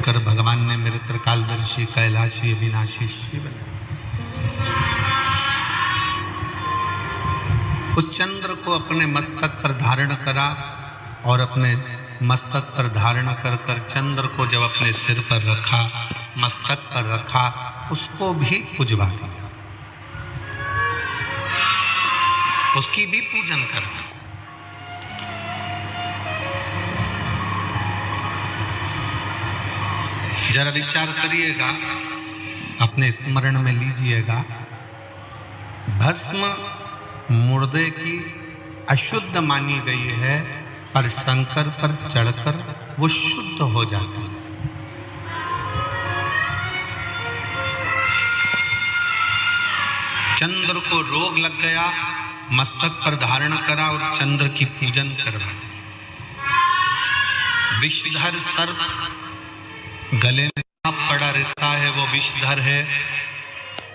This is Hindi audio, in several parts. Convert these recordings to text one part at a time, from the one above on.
शंकर भगवान ने मेरे त्रिकालदर्शी कैलाशी अविनाशी शिव ने उस चंद्र को अपने मस्तक पर धारण करा और अपने मस्तक पर धारण कर कर चंद्र को जब अपने सिर पर रखा, मस्तक पर रखा, उसको भी पुजवा दिया, उसकी भी पूजन करना। जरा विचार करिएगा, अपने स्मरण में लीजिएगा, भस्म मुर्दे की अशुद्ध मानी गई है, पर शंकर पर चढ़कर वो शुद्ध हो जाती है। चंद्र को रोग लग गया, मस्तक पर धारण करा और चंद्र की पूजन करवा दी। विषधर सर्प गले में पड़ा रहता है, वो विषधर है,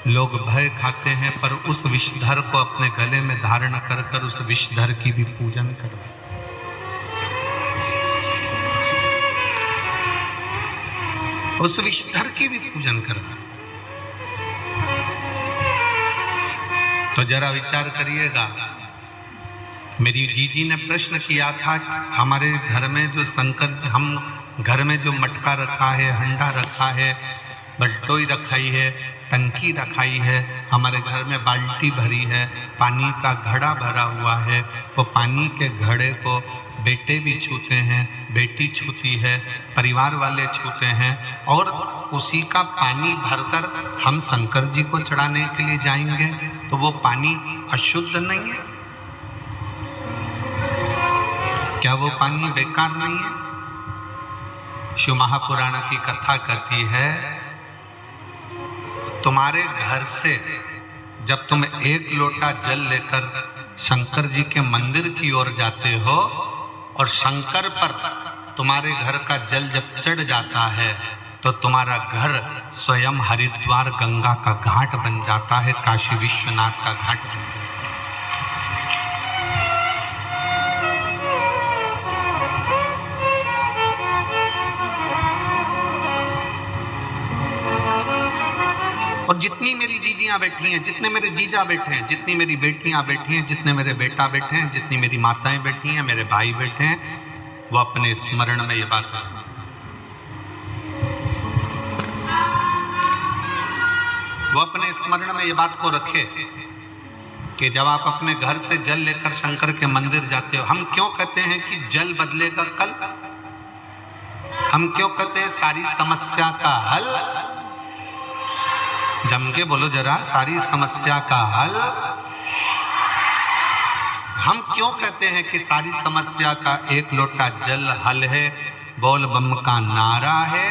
लोग भय खाते हैं, पर उस विषधर को अपने गले में धारण कर कर उस विषधर की भी पूजन करवा। उस विषधर की भी पूजन करवा। तो जरा विचार करिएगा, मेरी जीजी ने प्रश्न किया था, हमारे घर में जो शंकर, हम घर में जो मटका रखा है, हंडा रखा है, बल्टोई रखाई है, टंकी रखाई है, हमारे घर में बाल्टी भरी है, पानी का घड़ा भरा हुआ है, वो पानी के घड़े को बेटे भी छूते हैं, बेटी छूती है, परिवार वाले छूते हैं, और उसी का पानी भरकर हम शंकर जी को चढ़ाने के लिए जाएंगे, तो वो पानी अशुद्ध नहीं है? क्या वो पानी बेकार नहीं है? शिव महापुराण की कथा कहती है, तुम्हारे घर से जब तुम एक लोटा जल लेकर शंकर जी के मंदिर की ओर जाते हो और शंकर पर तुम्हारे घर का जल जब चढ़ जाता है, तो तुम्हारा घर स्वयं हरिद्वार गंगा का घाट बन जाता है, काशी विश्वनाथ का घाट बन जाता है। और जितनी मेरी जीजियां बैठी हैं, जितने मेरे जीजा बैठे हैं, जितनी मेरी बेटियां बैठी हैं, जितने मेरे बेटा बैठे हैं, जितनी मेरी माताएं बैठी हैं, मेरे भाई बैठे हैं, वो अपने स्मरण में ये बात है, वो अपने स्मरण में ये बात को रखे कि जब आप अपने घर से जल लेकर शंकर के मंदिर जाते हो, हम क्यों कहते हैं कि जल बदलेगा कल? हम क्यों कहते हैं सारी समस्या का हल? जम के बोलो जरा, सारी समस्या का हल। हम क्यों कहते हैं कि सारी समस्या का एक लोटा जल हल है? बोल बम का नारा है,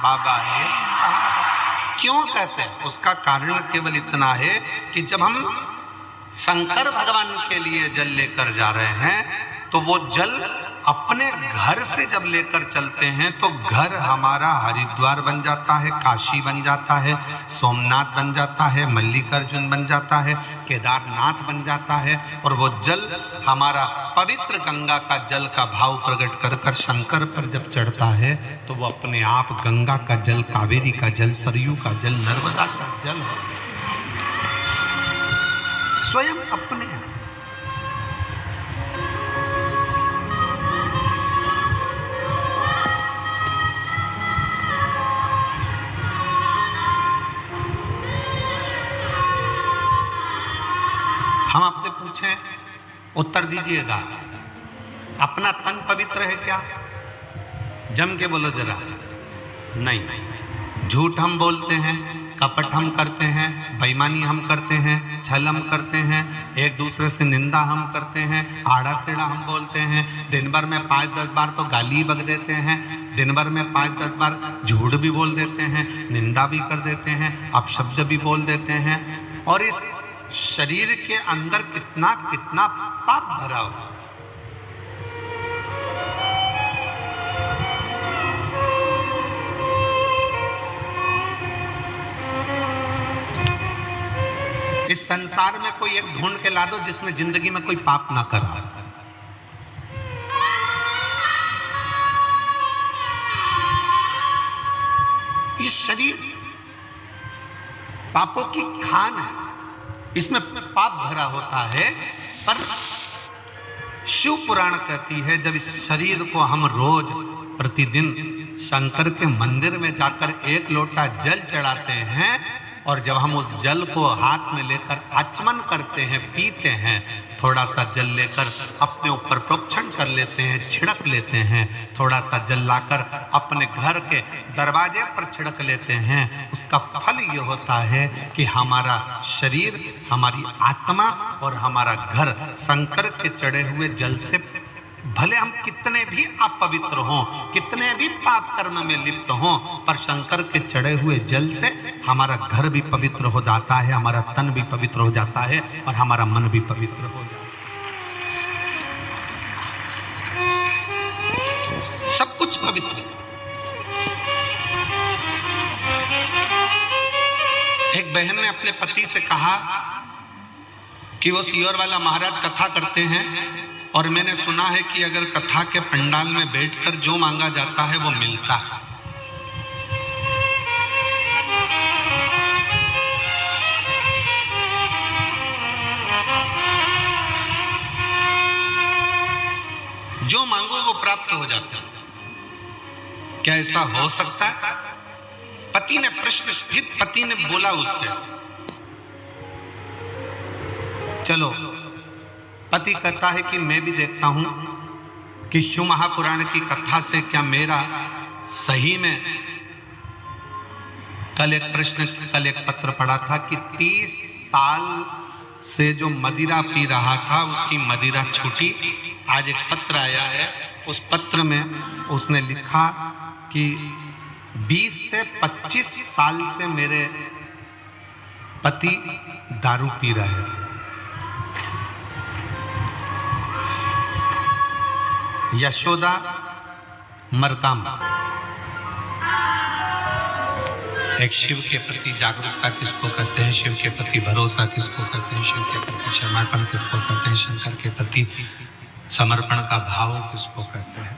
बाबा है सहारा। क्यों कहते हैं? उसका कारण केवल इतना है कि जब हम शंकर भगवान के लिए जल लेकर जा रहे हैं, तो वो जल अपने घर से जब लेकर चलते हैं तो घर हमारा हरिद्वार बन जाता है, काशी बन जाता है, सोमनाथ बन जाता है, मल्लिकार्जुन बन जाता है, केदारनाथ बन जाता है, और वो जल हमारा पवित्र गंगा का जल का भाव प्रकट कर कर शंकर पर जब चढ़ता है, तो वो अपने आप गंगा का जल, कावेरी का जल, सरयू का जल, नर्मदा का जल स्वयं अपने आप। हम आपसे पूछें, उत्तर दीजिएगा, अपना तन पवित्र है क्या? जम के बोलो जरा। नहीं। झूठ हम बोलते हैं, कपट हम करते हैं, बेईमानी हम करते हैं, छल हम करते हैं, एक दूसरे से निंदा हम करते हैं, आड़ा टेढ़ा हम बोलते हैं, दिन भर में 5-10 बार तो गाली बक देते हैं, दिन भर में 5-10 बार झूठ भी बोल देते हैं, निंदा भी कर देते हैं, अपशब्द भी बोल देते हैं, और इस शरीर के अंदर कितना कितना पाप भरा हो। इस संसार में कोई एक ढूंढ के ला दो जिसने जिंदगी में कोई पाप ना करा। शरीर पापों की खान है, इसमें पाप भरा होता है। पर शिव पुराण कहती है जब इस शरीर को हम रोज प्रतिदिन शंकर के मंदिर में जाकर 1 लोटा जल चढ़ाते हैं और जब हम उस जल को हाथ में लेकर आचमन करते हैं, पीते हैं, थोड़ा सा जल लेकर अपने ऊपर प्रोक्षण कर लेते हैं, छिड़क लेते हैं, थोड़ा सा जल लाकर अपने घर के दरवाजे पर छिड़क लेते हैं, उसका फल ये होता है कि हमारा शरीर, हमारी आत्मा और हमारा घर शंकर के चढ़े हुए जल से, भले हम कितने भी अपवित्र हों, कितने भी पाप कर्म में लिप्त हों, पर शंकर के चढ़े हुए जल से हमारा घर भी पवित्र हो जाता है, हमारा तन भी पवित्र हो जाता है और हमारा मन भी पवित्र हो जाता है। सब कुछ पवित्र। एक बहन ने अपने पति से कहा कि वो सीहोर वाला महाराज कथा करते हैं और मैंने सुना है कि अगर कथा के पंडाल में बैठकर जो मांगा जाता है वो मिलता है। जो मांगो वो प्राप्त हो जाता है। क्या ऐसा हो सकता है? पति ने प्रश्न, फिर पति ने बोला उससे, चलो। पति कहता है कि मैं भी देखता हूं कि शिव महापुराण की कथा से क्या मेरा सही में, कल एक पत्र पढ़ा था कि 30 साल से जो मदिरा पी रहा था उसकी मदिरा छूटी। आज एक पत्र आया है, उस पत्र में उसने लिखा कि 20 से 25 साल से मेरे पति दारू पी रहे थे। यशोदा मरकाम। एक शिव के प्रति जागरूकता किसको कहते हैं, शिव के प्रति भरोसा किसको कहते हैं, शिव के प्रति समर्पण किसको कहते हैं, शंकर के प्रति समर्पण का भाव किसको कहते हैं।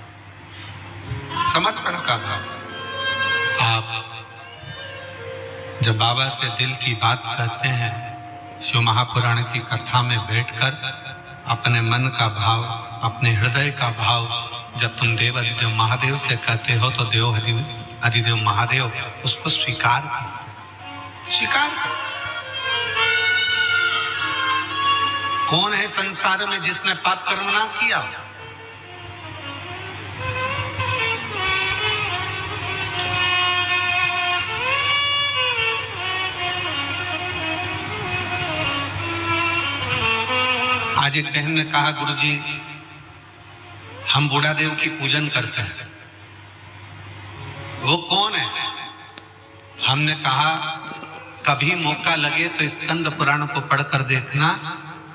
समर्पण का भाव, आप जब बाबा से दिल की बात कहते हैं, शिव महापुराण की कथा में बैठकर अपने मन का भाव, अपने हृदय का भाव जब तुम देव अधिदेव महादेव से कहते हो तो देव अधिदेव महादेव उसको स्वीकार करते, स्वीकार करते। कौन है संसार में जिसने पाप कर्म ना किया? आज एक बहन ने कहा, गुरुजी हम बूढ़ा देव की पूजन करते हैं, वो कौन है? हमने कहा कभी मौका लगे तो स्कंद पुराण को पढ़कर देखना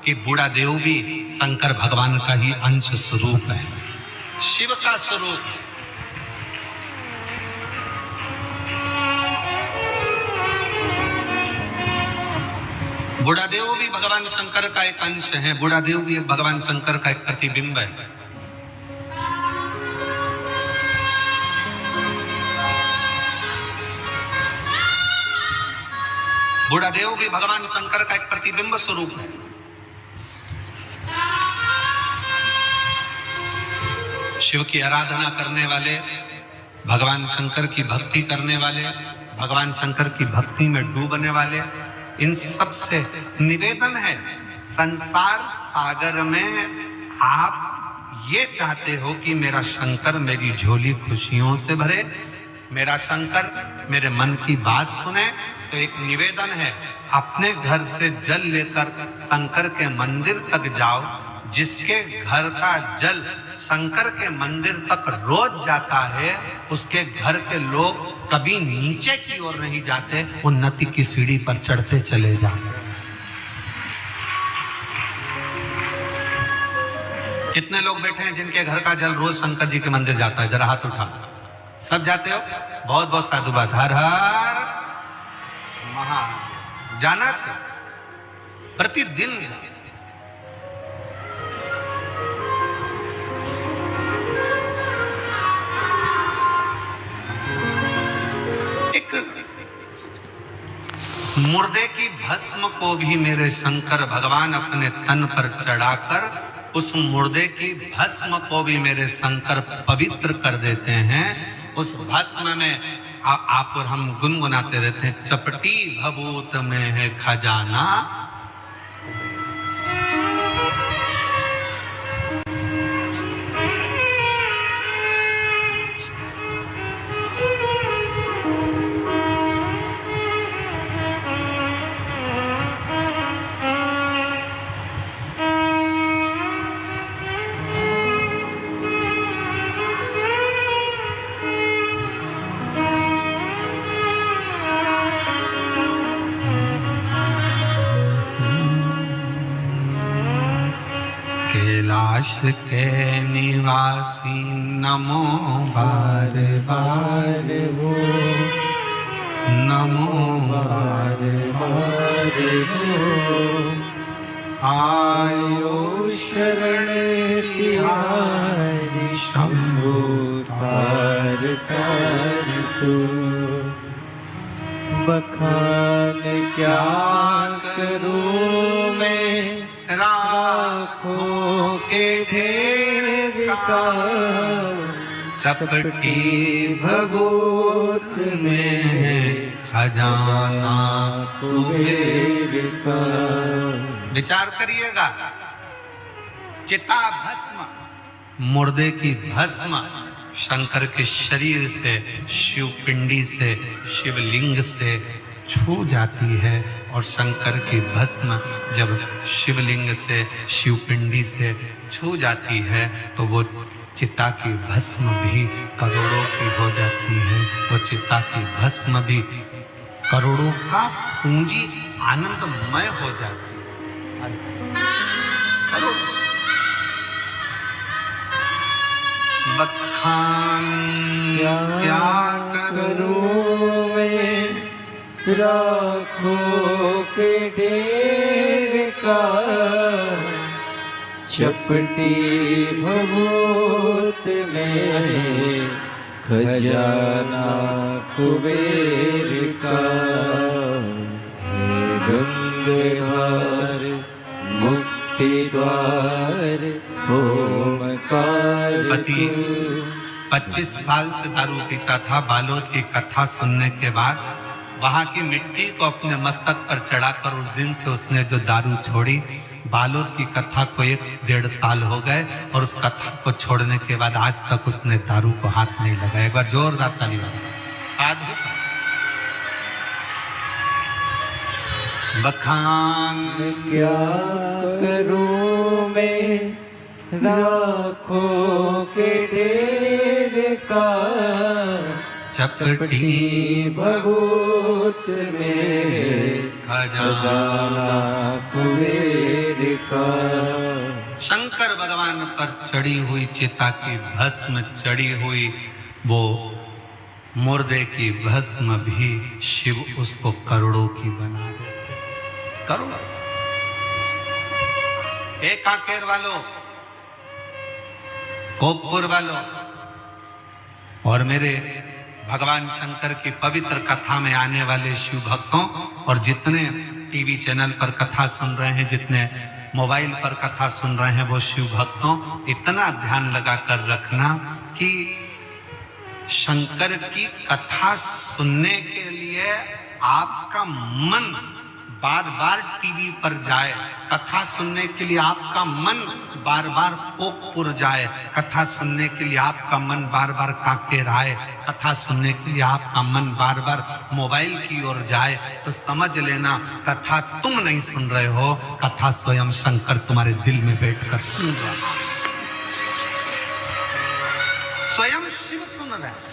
कि बूढ़ा देव भी शंकर भगवान का ही अंश स्वरूप है, शिव का स्वरूप है। बूढ़ा देव भी भगवान शंकर का एक अंश है, बूढ़ा देव भी भगवान शंकर का एक प्रतिबिंब है। बूढ़ा देव भी भगवान शंकर का एक प्रतिबिंब स्वरूप है। शिव की आराधना करने वाले, भगवान शंकर की भक्ति करने वाले, भगवान शंकर की भक्ति में डूबने वाले, इन सब से निवेदन है, संसार सागर में आप ये चाहते हो कि मेरा शंकर मेरी झोली खुशियों से भरे, मेरा शंकर मेरे मन की बात सुने, तो एक निवेदन है, अपने घर से जल लेकर शंकर के मंदिर तक जाओ। जिसके घर का जल शंकर के मंदिर तक रोज जाता है, उसके घर के लोग कभी नीचे की ओर नहीं जाते, उन्नति की सीढ़ी पर चढ़ते चले जाते। कितने लोग बैठे हैं जिनके घर का जल रोज शंकर जी के मंदिर जाता है? जरा हाथ उठा। सब जाते हो? बहुत बहुत साधुवाद। हर हर महा जाना चाहिए, प्रतिदिन। एक मुर्दे की भस्म को भी मेरे शंकर भगवान अपने तन पर चढ़ाकर उस मुर्दे की भस्म को भी मेरे शंकर पवित्र कर देते हैं। उस भस्म में आप और हम गुनगुनाते रहते हैं, चपटी भभूत में है खजाना। कैलाश के निवासी नमो बार बार हो, नमो बार बार हो। आयो शरण तिहारी शंभु तार तार तू। बखान क्या करूं मैं राखों के ढेर का, चपटी भभूत में है खजाना कुबेर का। विचार करिएगा, चिता भस्म, मुर्दे की भस्म शंकर के शरीर से, शिव पिंडी से, शिवलिंग से छू जाती है और शंकर की भस्म जब शिवलिंग से, शिवपिंडी से छू जाती है तो वो चिता की भस्म भी करोड़ों की हो जाती है। वो चिता की भस्म भी करोड़ों का पूंजी आनंदमय हो जाती है। करोड़ बखान क्या करूं मैं राखों के ढेर का, चपटी भभूत में खजाना कुबेर का। हे गंगाधर मुक्ति द्वार ओमकार। पति 25 साल से दारू पीता था। बालोद की कथा सुनने के बाद वहां की मिट्टी को अपने मस्तक पर चढ़ाकर उस दिन से उसने जो दारू छोड़ी। बालोद की कथा को 1-1.5 साल हो गए और उस कथा को छोड़ने के बाद आज तक उसने दारू को हाथ नहीं लगाया। एक बार जोरदार ताली बजाओ। साधु बखान क्या करूं मैं राखों के ढेर का, चपटी भभूत में खजाना कुबेर का। शंकर भगवान पर चढ़ी हुई चिता की भस्म, चढ़ी हुई वो मुर्दे की भस्म भी शिव उसको करोड़ों की बना देते। करोड़ एक कांकेर वालों, कोकपुर वालों और मेरे भगवान शंकर की पवित्र कथा में आने वाले शिव भक्तों और जितने टीवी चैनल पर कथा सुन रहे हैं, जितने मोबाइल पर कथा सुन रहे हैं, वो शिव भक्तों इतना ध्यान लगा कर रखना कि शंकर की कथा सुनने के लिए आपका मन बार बार टीवी पर जाए, कथा सुनने के लिए आपका मन बार बार कोकपुर जाए, कथा सुनने के लिए आपका मन बार बार कांकेर आए, कथा सुनने के लिए आपका मन बार बार मोबाइल की ओर जाए, तो समझ लेना कथा तुम नहीं सुन रहे हो, कथा स्वयं शंकर तुम्हारे दिल में बैठकर सुन रहा है। स्वयं शिव सुन रहे हैं।